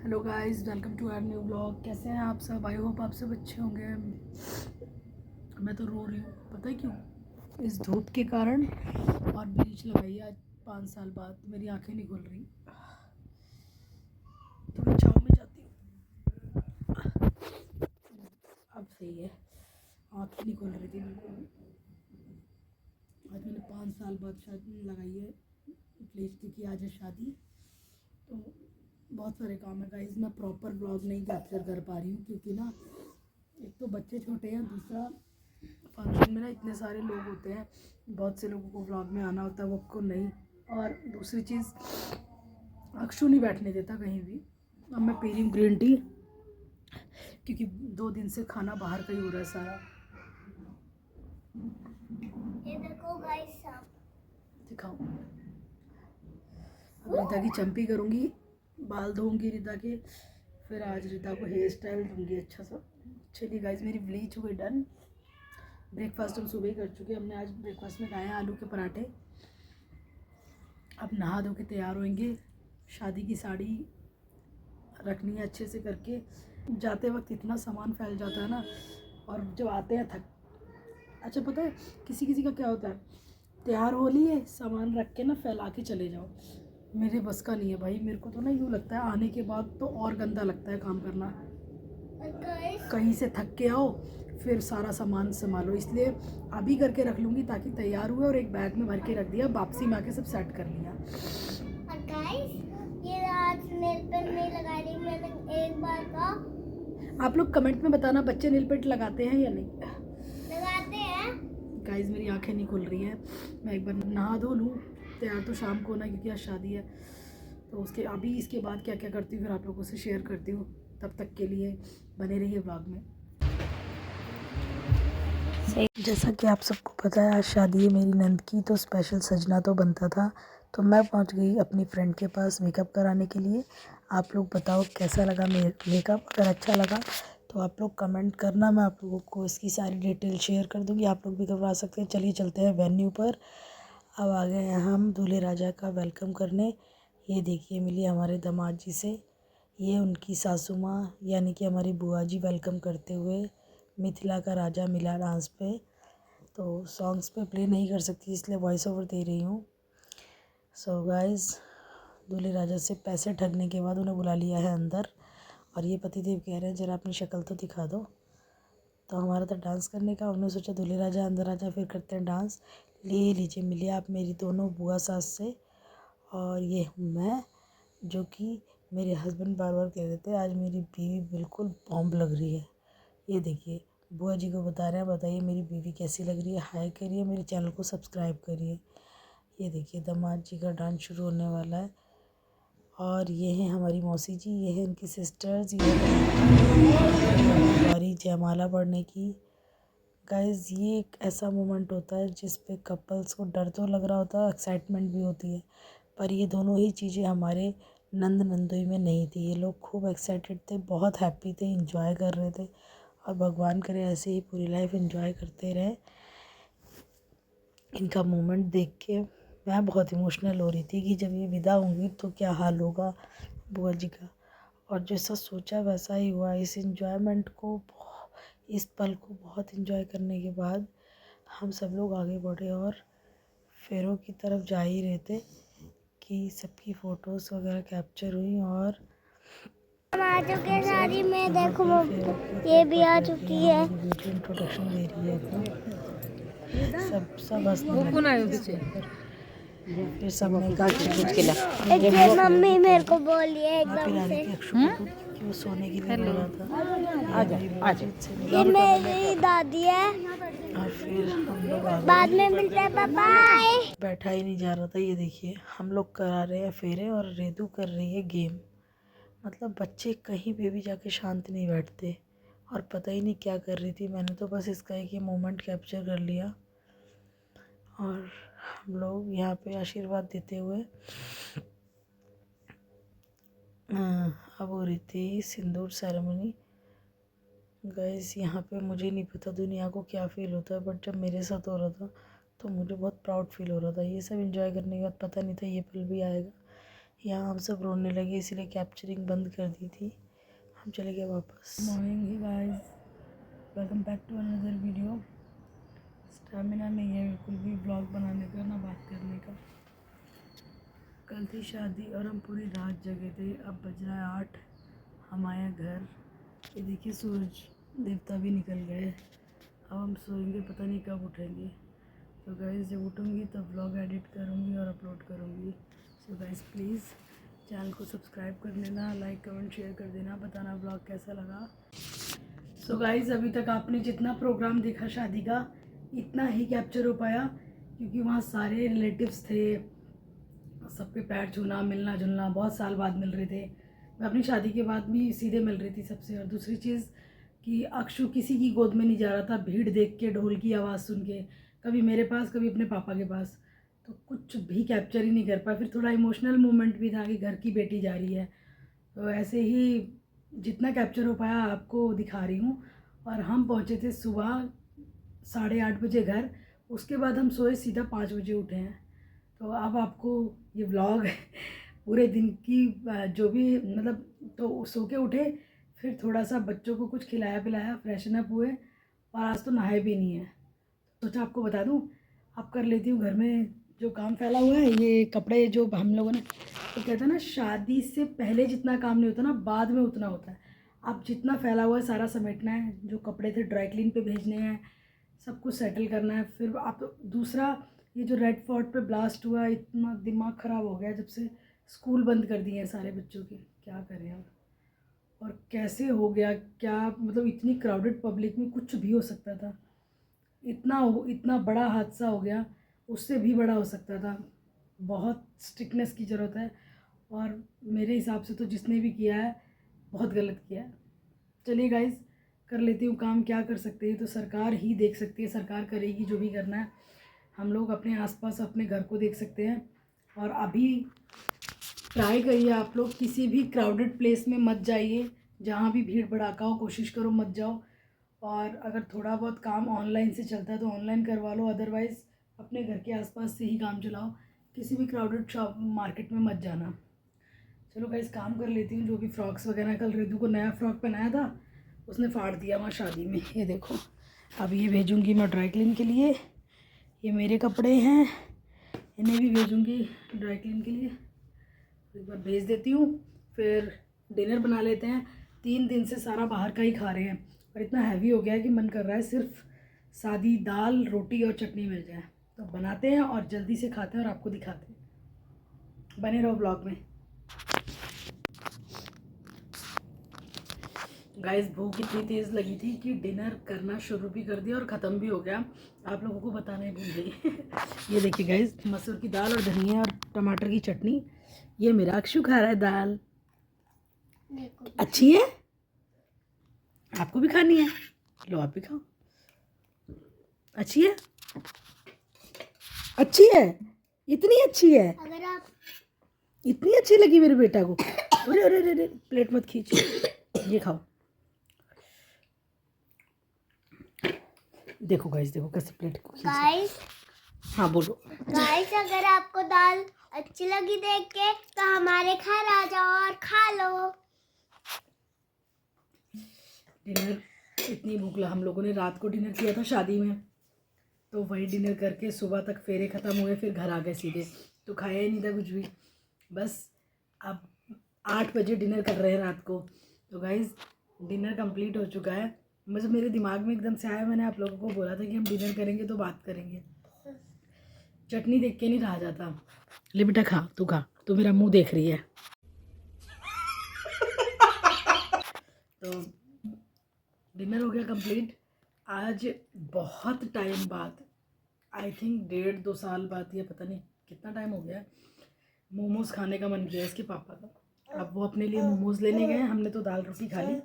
Hello guys, welcome to our new blog. कैसे हैं आप सब? आई होप आप सब अच्छे होंगे। मैं तो रो रही हूँ, पता है क्यों? इस धूप के कारण। और ब्लीच लगाई है आज 5 साल बाद। मेरी आंखें नहीं खुल रही, थोड़ी छाँव में जाती हूँ। अब सही है, आँखें नहीं खुल रही थी बिल्कुल। आज मैंने 5 साल बाद शादी लगाई है ब्लीच, क्योंकि आज है शादी। तो बहुत सारे काम है गाइस, मैं प्रॉपर ब्लॉग नहीं कैप्चर कर पा रही हूँ क्योंकि ना, एक तो बच्चे छोटे हैं, दूसरा फंक्शन में ना इतने सारे लोग होते हैं, बहुत से लोगों को व्लॉग में आना होता है, वो को नहीं। और दूसरी चीज़, अक्षु नहीं बैठने देता कहीं भी। अब मैं पी रही हूँ ग्रीन टी, क्योंकि 2 दिन से खाना बाहर का ही हो रहा है सारा। ये देखो गाइस, दिखाओ। अब रीता की चंपी करूँगी, बाल धोऊंगी रीता के, फिर आज रीता को हेयर स्टाइल दूंगी अच्छा सा। चलिए गाइस, मेरी ब्लीच हो गई डन। ब्रेकफास्ट हम सुबह ही कर चुके हैं। हमने आज ब्रेकफास्ट में खाए हैं आलू के पराठे। अब नहा धो के तैयार होंगे। शादी की साड़ी रखनी है अच्छे से करके। जाते वक्त इतना सामान फैल जाता है ना, और जब आते हैं थक। अच्छा पता है किसी किसी का क्या होता है, तैयार हो लिए सामान रख के ना फैला के चले जाओ। मेरे बस का नहीं है भाई। मेरे को तो ना यूँ लगता है आने के बाद तो और गंदा लगता है काम करना। कहीं से थक के आओ, फिर सारा सामान संभालो। इसलिए अभी करके रख लूँगी ताकि तैयार हुए और एक बैग में भर के रख दिया, वापसी में आके सब सेट कर लिया। और गाइस, ये आज नेल पेंट नहीं लगा रही मैंने एक बार का। आप लोग कमेंट में बताना, बच्चे नील पेंट लगाते हैं या नहीं? लगाते हैं गाइस, मेरी आंखें नहीं खुल रही हैं। मैं एक बार नहा धो लूँ, तैयार तो शाम को ना, क्योंकि आज शादी है। तो उसके अभी इसके बाद क्या क्या करती हूँ फिर आप लोगों से शेयर करती हूँ। तब तक के लिए बने रहिए ब्लॉग में। जैसा कि आप सबको पता है, आज शादी है मेरी नंद की, तो स्पेशल सजना तो बनता था। तो मैं पहुंच गई अपनी फ्रेंड के पास मेकअप कराने के लिए। आप लोग बताओ कैसा लगा मेकअप। अगर अच्छा लगा तो आप लोग कमेंट करना, मैं आप लोगों को इसकी सारी डिटेल शेयर कर दूंगी, आप लोग भी करवा सकते हैं। चलिए चलते हैं वेन्यू पर। अब आ गए हैं हम दूल्हे राजा का वेलकम करने। ये देखिए, मिली हमारे दामाद जी से। ये उनकी सासू माँ यानी कि हमारी बुआ जी वेलकम करते हुए। मिथिला का राजा मिला डांस पे, तो सॉन्ग्स पे प्ले नहीं कर सकती इसलिए वॉइस ओवर दे रही हूँ। सो गाइस, दूल्हे राजा से पैसे ठगने के बाद उन्हें बुला लिया है अंदर, और ये पतिदेव कह रहे हैं जरा अपनी शक्ल तो दिखा दो। तो हमारा था डांस करने का, उन्होंने सोचा दूल्हे राजा अंदर आ जाए फिर करते हैं डांस। ले लीजिए, मिलिए आप मेरी दोनों बुआ सास से। और ये हूँ मैं, जो कि मेरे हस्बैंड बार बार कह देते हैं आज मेरी बीवी बिल्कुल बॉम्ब लग रही है। ये देखिए, बुआ जी को बता रहे हैं, बताइए मेरी बीवी कैसी लग रही है। हाय करिए, मेरे चैनल को सब्सक्राइब करिए। ये देखिए, दामाद जी का डांस शुरू होने वाला है। और ये हैं हमारी मौसी जी, ये हैं उनकी सिस्टर्स। ये बारी जयमाला पढ़ने की। गाइस, ये एक ऐसा मोमेंट होता है जिस पे कपल्स को डर तो लग रहा होता है, एक्साइटमेंट भी होती है, पर ये दोनों ही चीज़ें हमारे नंद नंदोई में नहीं थी। ये लोग खूब एक्साइटेड थे, बहुत हैप्पी थे, इंजॉय कर रहे थे। और भगवान करे ऐसे ही पूरी लाइफ इंजॉय करते रहे। इनका मोमेंट देख के मैं बहुत इमोशनल हो रही थी कि जब ये विदा होंगी तो क्या हाल होगा बुआ जी का। और जैसा सोचा वैसा ही हुआ। इस इंजॉयमेंट को, इस पल को बहुत इंजॉय करने के बाद हम सब लोग आगे बढ़े और फेरों की तरफ जा ही रहे थे कि सबकी फ़ोटोज़ वगैरह कैप्चर हुई। और हम आ चुके हैं शादी में। देखो ये भी आ चुकी है। ब्यूटी इंट्रोडक्शन दे रही है अपना। सब हंसने लगे। फिर सबने ये मम्मी मेरे को बोली है एकदम से। कि वो सोने के लिए बोला था। ये मेरी दादी है। और फिर हम लोग आ बाद गए। में मिलते हैं, बाय। बैठा ही नहीं जा रहा था। ये देखिए, हम लोग करा रहे हैं फेरे और रेदू कर रही है गेम। मतलब बच्चे कहीं पे भी जाके शांत नहीं बैठते, और पता ही नहीं क्या कर रही थी। मैंने तो बस इसका एक ये मोमेंट कैप्चर कर लिया। और हम लोग यहाँ पे आशीर्वाद देते हुए अब हो रही थी सिंदूर सेरेमनी। गाइस, यहाँ पे मुझे नहीं पता दुनिया को क्या फ़ील होता है, बट जब मेरे साथ हो रहा था तो मुझे बहुत प्राउड फील हो रहा था। ये सब एंजॉय करने के बाद पता नहीं था ये पल भी आएगा। यहाँ हम सब रोने लगे, इसलिए कैप्चरिंग बंद कर दी थी। हम चले गए वापस। Morning guys, welcome back to another video. Stamina नहीं है बिल्कुल भी ब्लॉग बनाने का, ना बात करने का। कल थी शादी और हम पूरी रात जगे थे। अब बज रहा है 8। हम आए घर। ये देखिए सूरज देवता भी निकल गए। अब हम सोएंगे, पता नहीं कब उठेंगे। तो गाइस जब उठूँगी तब व्लॉग एडिट करूँगी और अपलोड करूँगी। सो गाइस प्लीज़ चैनल को सब्सक्राइब कर देना, लाइक कमेंट शेयर कर देना, बताना व्लॉग कैसा लगा। सो गाइस अभी तक आपने जितना प्रोग्राम देखा शादी का, इतना ही कैप्चर हो पाया, क्योंकि वहाँ सारे रिलेटिव्स थे। सबके पैर छूना, मिलना जुलना, बहुत साल बाद मिल रहे थे। मैं अपनी शादी के बाद भी सीधे मिल रही थी सबसे। और दूसरी चीज़ कि अक्षु किसी की गोद में नहीं जा रहा था, भीड़ देख के, ढोल की आवाज़ सुन के, कभी मेरे पास कभी अपने पापा के पास, तो कुछ भी कैप्चर ही नहीं कर पाया। फिर थोड़ा इमोशनल मोमेंट भी था कि घर की बेटी जा रही है, तो ऐसे ही जितना कैप्चर हो पाया आपको दिखा रही हूँ। और हम पहुँचे थे सुबह 8:30 बजे घर। उसके बाद हम सोए सीधा 5 बजे उठे हैं। तो अब आपको ये व्लॉग पूरे दिन की जो भी मतलब, तो सो के उठे, फिर थोड़ा सा बच्चों को कुछ खिलाया पिलाया, फ्रेशन अप हुए, और आज तो नहाए भी नहीं है। सोचा आपको बता दूं। अब कर लेती हूँ घर में जो काम फैला हुआ है। ये कपड़े जो हम लोगों ने, तो कहते हैं ना शादी से पहले जितना काम नहीं होता ना, बाद में उतना होता है। अब जितना फैला हुआ है सारा समेटना है। जो कपड़े थे ड्राई क्लीन पे भेजने हैं, सब कुछ सेटल करना है। फिर आप दूसरा, ये जो रेड फोर्ट पे ब्लास्ट हुआ, इतना दिमाग ख़राब हो गया जब से स्कूल बंद कर दिए हैं सारे बच्चों के। क्या करें अब, और कैसे हो गया क्या, मतलब इतनी क्राउडेड पब्लिक में कुछ भी हो सकता था। इतना बड़ा हादसा हो गया, उससे भी बड़ा हो सकता था। बहुत स्ट्रिक्टनेस की ज़रूरत है, और मेरे हिसाब से तो जिसने भी किया है बहुत गलत किया है। चलिए गाइस, कर लेती हूँ काम। क्या कर सकते हैं, तो सरकार ही देख सकती है, सरकार करेगी जो भी करना है। हम लोग अपने आसपास अपने घर को देख सकते हैं। और अभी ट्राई करिए आप लोग, किसी भी क्राउडेड प्लेस में मत जाइए, जहाँ भी भीड़ भड़ाका हो कोशिश करो मत जाओ। और अगर थोड़ा बहुत काम ऑनलाइन से चलता है तो ऑनलाइन करवा लो, अदरवाइज़ अपने घर के आसपास से ही काम चलाओ। किसी भी क्राउडेड शॉप मार्केट में मत जाना। चलो गाइस काम कर लेती हूँ। जो भी फ्रॉक्स वगैरह, कल रितु को नया फ्रॉक पहनाया था, उसने फाड़ दिया वहाँ शादी में। ये देखो, अब ये भेजूँगी मैं ड्राई क्लीन के लिए। ये मेरे कपड़े हैं, इन्हें भी भेजूँगी ड्राई क्लीन के लिए। एक बार भेज देती हूँ, फिर डिनर बना लेते हैं। 3 दिन से सारा बाहर का ही खा रहे हैं, और इतना हैवी हो गया है कि मन कर रहा है सिर्फ सादी दाल रोटी और चटनी मिल जाए। तो बनाते हैं और जल्दी से खाते हैं और आपको दिखाते हैं। बने रहो ब्लॉग में। गाइस भूख इतनी तेज़ लगी थी कि डिनर करना शुरू भी कर दिया और ख़त्म भी हो गया। आप लोगों को बताना ही भूल गई। ये देखिए गाइस, मसूर की दाल और धनिया और टमाटर की चटनी। ये मेरा अक्षु खा रहा है दाल। अच्छी है, आपको भी खानी है, लो आप भी खाओ। अच्छी है, अच्छी है, इतनी अच्छी है, अगर आप इतनी अच्छी लगी मेरे बेटा को। अरे अरे अरे, प्लेट मत खींच, ये खाओ। देखो गाइस, देखो कैसे प्लेट को खींच। गाइस, हाँ बोलो। गाइस अगर आपको दाल अच्छी लगी देख के, तो हमारे घर आ जाओ और खा लो। डिनर, इतनी भूख लगा, हम लोगों ने रात को डिनर किया था शादी में, तो वही डिनर करके सुबह तक फेरे ख़त्म हुए, फिर घर आ गए सीधे। तो खाया ही नहीं था कुछ भी, बस अब 8 बजे डिनर कर रहे हैं रात को। तो गाइज़ डिनर कंप्लीट हो चुका है। मुझे मेरे दिमाग में एकदम से आया, मैंने आप लोगों को बोला था कि हम डिनर करेंगे तो बात करेंगे। चटनी देख के नहीं रहा जाता। ले बेटा खा, तू खा, तू मेरा मुंह देख रही है। तो डिनर हो गया कंप्लीट। आज बहुत टाइम बाद, आई थिंक 1.5-2 साल बाद, या पता नहीं कितना टाइम हो गया, मोमोज़ खाने का मन किया इसके पापा का। अब वो अपने लिए मोमोज़ लेने गए, हमने तो दाल रोटी खा ली।